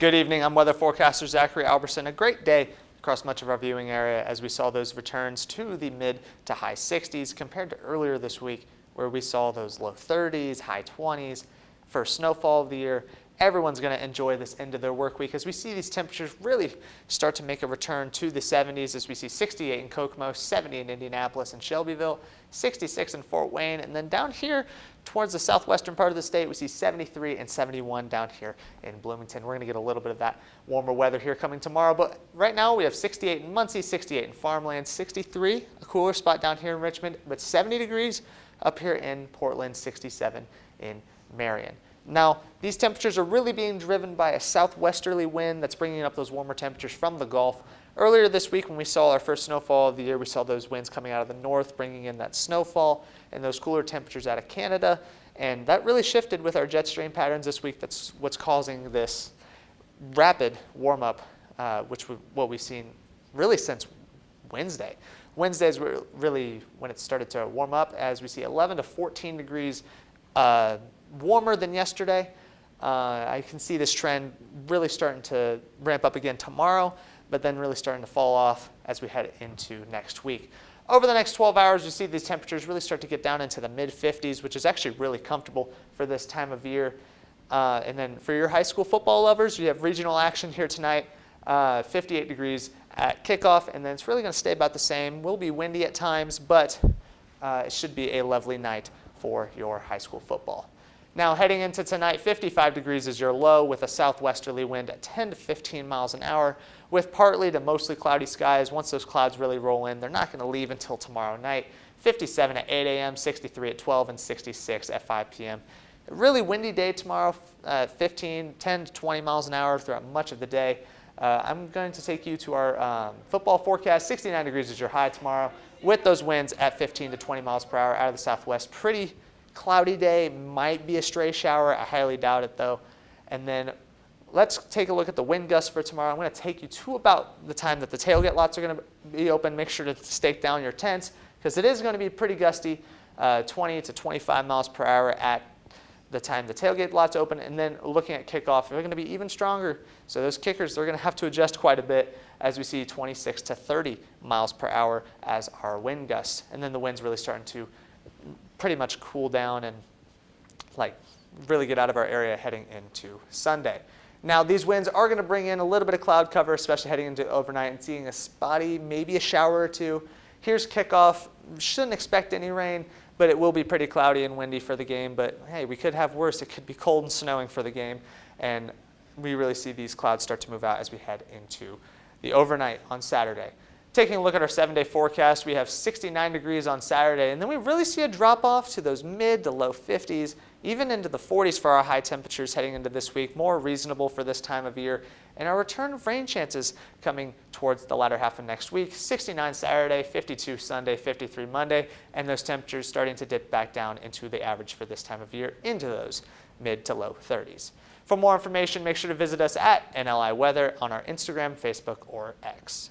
Good evening, I'm weather forecaster Zachary Alberson. A great day across much of our viewing area as we saw those returns to the mid to high 60s compared to earlier this week where we saw those low 30s, high 20s, first snowfall of the year. Everyone's going to enjoy this end of their work week as we see these temperatures really start to make a return to the 70s as we see 68 in Kokomo, 70 in Indianapolis and Shelbyville, 66 in Fort Wayne, and then down here towards the southwestern part of the state, we see 73 and 71 down here in Bloomington. We're going to get a little bit of that warmer weather here coming tomorrow, but right now we have 68 in Muncie, 68 in Farmland, 63, a cooler spot down here in Richmond, but 70 degrees up here in Portland, 67 in Marion. Now, these temperatures are really being driven by a southwesterly wind that's bringing up those warmer temperatures from the Gulf. Earlier this week when we saw our first snowfall of the year, we saw those winds coming out of the north, bringing in that snowfall and those cooler temperatures out of Canada. And that really shifted with our jet stream patterns this week. That's what's causing this rapid warm-up, what we've seen really since Wednesday. Wednesday is really when it started to warm up, as we see 11 to 14 degrees warmer than yesterday. I can see this trend really starting to ramp up again tomorrow, but then really starting to fall off as we head into next week. Over the next 12 hours, we see these temperatures really start to get down into the mid-50s, which is actually really comfortable for this time of year. And then for your high school football lovers, you have regional action here tonight, 58 degrees at kickoff, and then it's really going to stay about the same. Will be windy at times, but it should be a lovely night for your high school football. Now heading into tonight, 55 degrees is your low with a southwesterly wind at 10 to 15 miles an hour with partly to mostly cloudy skies. Once those clouds really roll in, they're not going to leave until tomorrow night. 57 at 8 a.m., 63 at 12, and 66 at 5 p.m. A really windy day tomorrow, 10 to 20 miles an hour throughout much of the day. I'm going to take you to our football forecast. 69 degrees is your high tomorrow with those winds at 15 to 20 miles per hour out of the southwest. Pretty cloudy day, might be a stray shower. I highly doubt it though. And then let's take a look at the wind gusts for tomorrow. I'm going to take you to about the time that the tailgate lots are going to be open. Make sure to stake down your tents because it is going to be pretty gusty, 20 to 25 miles per hour at the time the tailgate lots open. And then looking at kickoff, they're going to be even stronger. So those kickers, they're going to have to adjust quite a bit as we see 26 to 30 miles per hour as our wind gusts. And then the wind's really starting to pretty much cool down and really get out of our area heading into Sunday. Now these winds are going to bring in a little bit of cloud cover, especially heading into overnight and seeing a spotty, maybe a shower or two. Here's kickoff. Shouldn't expect any rain, but it will be pretty cloudy and windy for the game. But hey, we could have worse. It could be cold and snowing for the game. And we really see these clouds start to move out as we head into the overnight on Saturday. Taking a look at our 7-day forecast, we have 69 degrees on Saturday, and then we really see a drop-off to those mid to low 50s, even into the 40s for our high temperatures heading into this week, more reasonable for this time of year, and our return of rain chances coming towards the latter half of next week. 69 Saturday, 52 Sunday, 53 Monday, and those temperatures starting to dip back down into the average for this time of year into those mid to low 30s. For more information, make sure to visit us at NLI Weather on our Instagram, Facebook, or X.